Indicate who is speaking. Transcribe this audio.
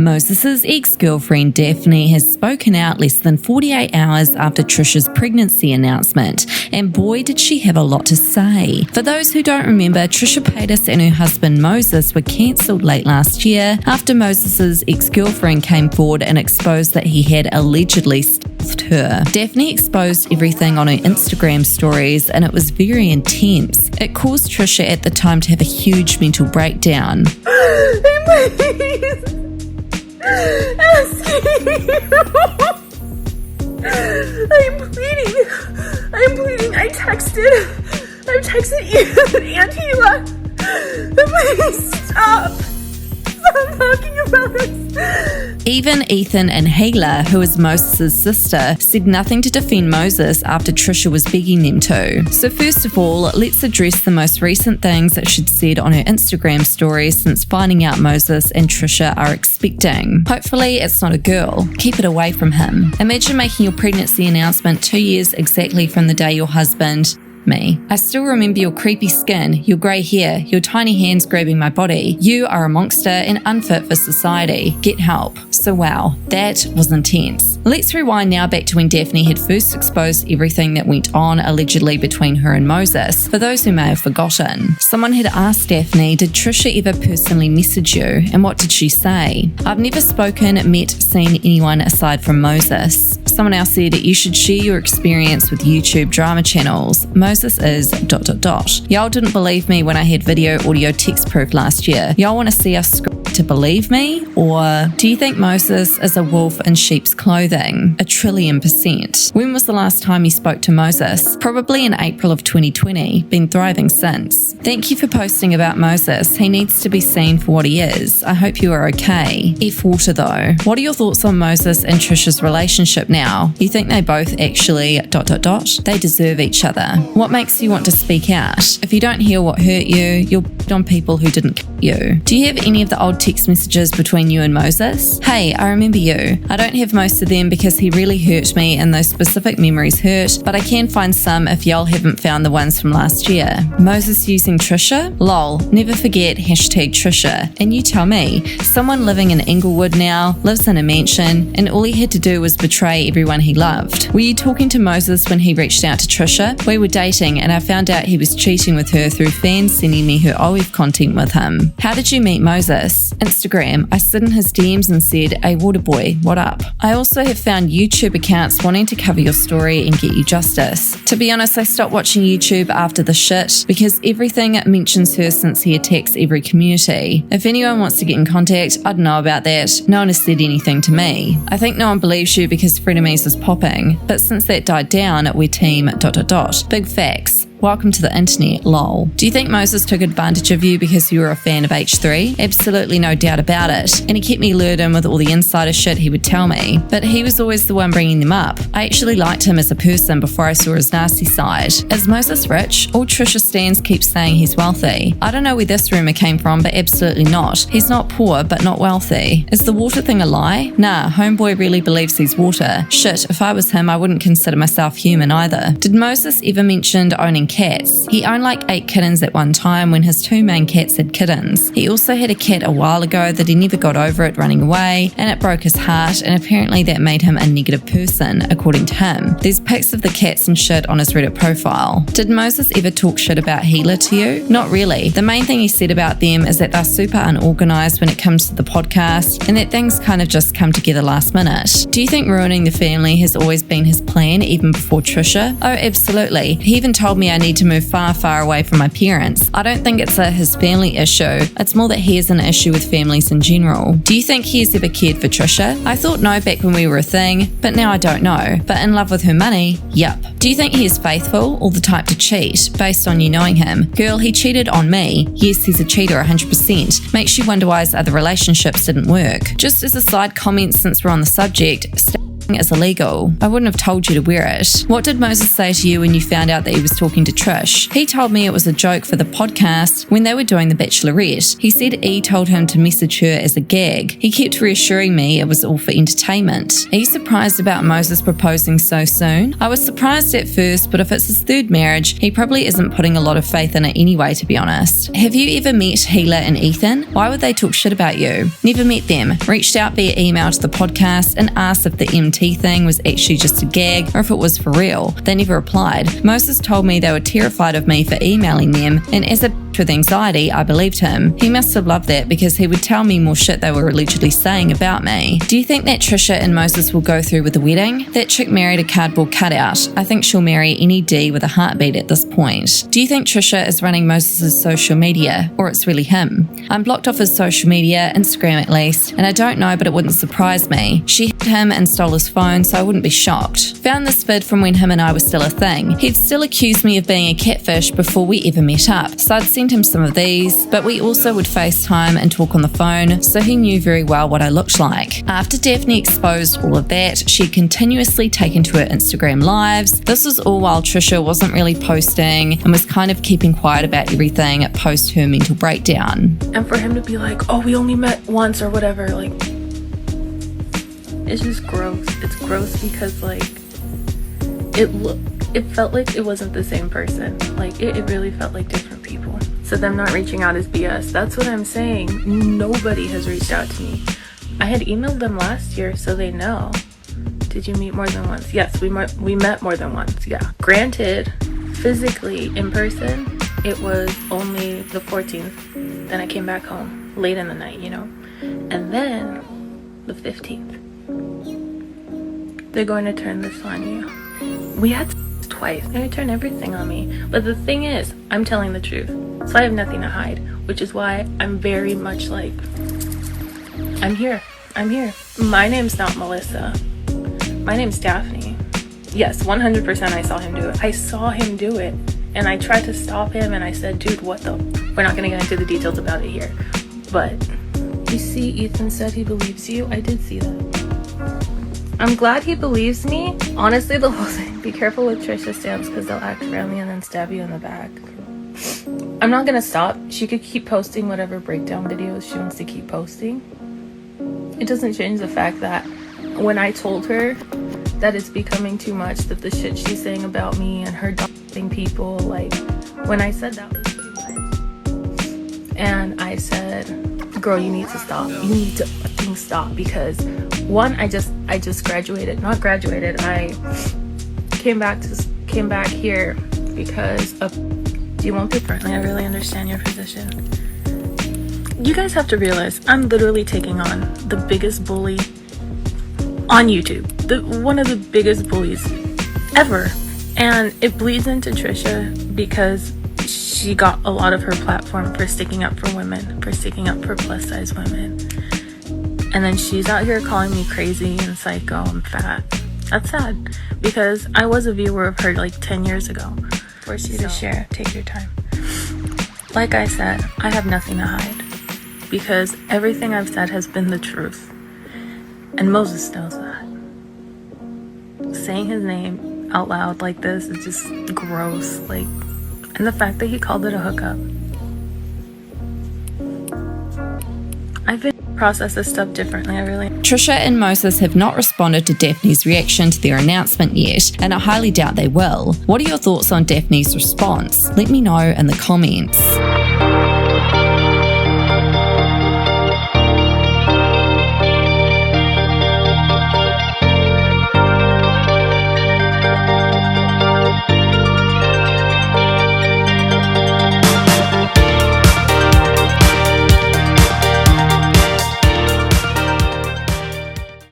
Speaker 1: Moses' ex-girlfriend Daphne has spoken out less than 48 hours after Trisha's pregnancy announcement, and boy did she have a lot to say. For those who don't remember, Trisha Paytas and her husband Moses were cancelled late last year after Moses' ex-girlfriend came forward and exposed that he had allegedly stuffed her. Daphne exposed everything on her Instagram stories, and it was very intense. It caused Trisha at the time to have a huge mental breakdown.
Speaker 2: I'm pleading. I've texted you and Hila. Please stop talking about us.
Speaker 1: Even Ethan and Hila, who is Moses' sister, said nothing to defend Moses after Trisha was begging them to. So first of all, let's address the most recent things that she'd said on her Instagram stories since finding out Moses and Trisha are expecting. Hopefully it's not a girl. Keep it away from him. Imagine making your pregnancy announcement 2 years exactly from the day your husband... Me. I still remember your creepy skin, your grey hair, your tiny hands grabbing my body. You are a monster and unfit for society. Get help. So wow, that was intense. Let's rewind now back to when Daphne had first exposed everything that went on allegedly between her and Moses. For those who may have forgotten, someone had asked Daphne, did Trisha ever personally message you? And what did she say? I've never spoken, met, seen anyone aside from Moses. Someone else said, you should share your experience with YouTube drama channels. Moses is ... Y'all didn't believe me when I had video, audio, text proof last year. Y'all want to see us to believe me? Or do you think Moses is a wolf in sheep's clothing? 1,000,000,000%. When was the last time you spoke to Moses? Probably in April of 2020. Been thriving since. Thank you for posting about Moses. He needs to be seen for what he is. I hope you are okay. F water though. What are your thoughts on Moses and Trisha's relationship now? You think they both actually ... They deserve each other. What makes you want to speak out? If you don't hear what hurt you, you'll bet on people who didn't cut you. Do you have any of the old text messages between you and Moses? Hey, I remember you. I don't have most of them because he really hurt me and those specific memories hurt, but I can find some if y'all haven't found the ones from last year. Moses using Trisha? Lol, never forget #Trisha. And you tell me, someone living in Inglewood now, lives in a mansion, and all he had to do was betray everyone he loved. Were you talking to Moses when he reached out to Trisha? We were dating and I found out he was cheating with her through fans sending me her OF content with him. How did you meet Moses? Instagram. I slid in his DMs and said, hey Waterboy, what up? I also have found YouTube accounts wanting to cover your story and get you justice. To be honest, I stopped watching YouTube after the shit because everything mentions her since he attacks every community. If anyone wants to get in contact, I'd know about that. No one has said anything to me. I think no one believes you because frenemies is popping, but since that died down, we're team ... Big facts. Welcome to the internet, lol. Do you think Moses took advantage of you because you were a fan of H3? Absolutely no doubt about it. And he kept me lured in with all the insider shit he would tell me. But he was always the one bringing them up. I actually liked him as a person before I saw his nasty side. Is Moses rich? All Trisha stans keep saying he's wealthy. I don't know where this rumor came from, but absolutely not. He's not poor, but not wealthy. Is the water thing a lie? Nah, homeboy really believes he's water. Shit, if I was him, I wouldn't consider myself human either. Did Moses ever mention owning cats? He owned like 8 kittens at one time when his 2 main cats had kittens. He also had a cat a while ago that he never got over it running away, and it broke his heart, and apparently that made him a negative person, according to him. There's pics of the cats and shit on his Reddit profile. Did Moses ever talk shit about Hila to you? Not really. The main thing he said about them is that they're super unorganized when it comes to the podcast, and that things kind of just come together last minute. Do you think ruining the family has always been his plan, even before Trisha? Oh, absolutely. He even told me I need to move far, far away from my parents. I don't think it's his family issue. It's more that he has an issue with families in general. Do you think he has ever cared for Trisha? I thought no back when we were a thing, but now I don't know. But in love with her money? Yup. Do you think he is faithful or the type to cheat, based on you knowing him? Girl, he cheated on me. Yes, he's a cheater 100%. Makes you wonder why his other relationships didn't work. Just as a side comment since we're on the subject, is illegal. I wouldn't have told you to wear it. What did Moses say to you when you found out that he was talking to Trish? He told me it was a joke for the podcast when they were doing The Bachelorette. He said E told him to message her as a gag. He kept reassuring me it was all for entertainment. Are you surprised about Moses proposing so soon? I was surprised at first, but if it's his third marriage, he probably isn't putting a lot of faith in it anyway, to be honest. Have you ever met Gila and Ethan? Why would they talk shit about you? Never met them. Reached out via email to the podcast and asked if the MT thing was actually just a gag or if it was for real. They never replied. Moses told me they were terrified of me for emailing them, and as a with anxiety, I believed him. He must have loved that because he would tell me more shit they were allegedly saying about me. Do you think that Trisha and Moses will go through with the wedding? That chick married a cardboard cutout. I think she'll marry any D with a heartbeat at this point. Do you think Trisha is running Moses' social media, or it's really him? I'm blocked off his social media, Instagram at least, and I don't know, but it wouldn't surprise me. She hit him and stole his phone, so I wouldn't be shocked. Found this vid from when him and I were still a thing. He'd still accused me of being a catfish before we ever met up, so I'd sent him some of these, but we also would FaceTime and talk on the phone, so he knew very well what I looked like. After Daphne exposed all of that, she'd continuously taken to her Instagram lives. This was all while Trisha wasn't really posting and was kind of keeping quiet about everything post her mental breakdown.
Speaker 2: And for him to be like, oh, we only met once or whatever, like, it's just gross. It's gross because, like, it felt like it wasn't the same person. Like, it really felt like different people. So them not reaching out is BS. That's what I'm saying. Nobody has reached out to me. I had emailed them last year, so they know. Did you meet more than once? Yes, we met more than once, yeah. Granted, physically, in person, it was only the 14th. Then I came back home, late in the night, you know? And then, the 15th. They're going to turn this on you. We had twice. They're going to turn everything on me. But the thing is, I'm telling the truth. So I have nothing to hide, which is why I'm very much like, I'm here. My name's not Melissa. My name's Daphne. Yes, 100% I saw him do it. And I tried to stop him and I said, dude, what the? We're not going to get into the details about it here. But you see, Ethan said he believes you. I did see that. I'm glad he believes me. Honestly, the whole thing, be careful with Trisha stamps because they'll act friendly and then stab you in the back. I'm not gonna stop. She could keep posting whatever breakdown videos she wants to keep posting. It doesn't change the fact that when I told her that it's becoming too much, that the shit she's saying about me and her doxing people, like, when I said that was too much. And I said, girl, you need to stop. You need to fucking stop because one, I just graduated. Not graduated. I came back here because of. Do you want differently? I really understand your position. You guys have to realize I'm literally taking on the biggest bully on YouTube. One of the biggest bullies ever. And it bleeds into Trisha because she got a lot of her platform for sticking up for women, for sticking up for plus size women. And then she's out here calling me crazy and psycho and fat. That's sad because I was a viewer of her like 10 years ago. Force you to share. Take your time. Like I said, I have nothing to hide because everything I've said has been the truth. And Moses knows that. Saying his name out loud like this is just gross. Like, and the fact that he called it a hookup. I've been process this stuff differently.
Speaker 1: Trisha and Moses have not responded to Daphne's reaction to their announcement yet, and I highly doubt they will. What are your thoughts on Daphne's response? Let me know in the comments.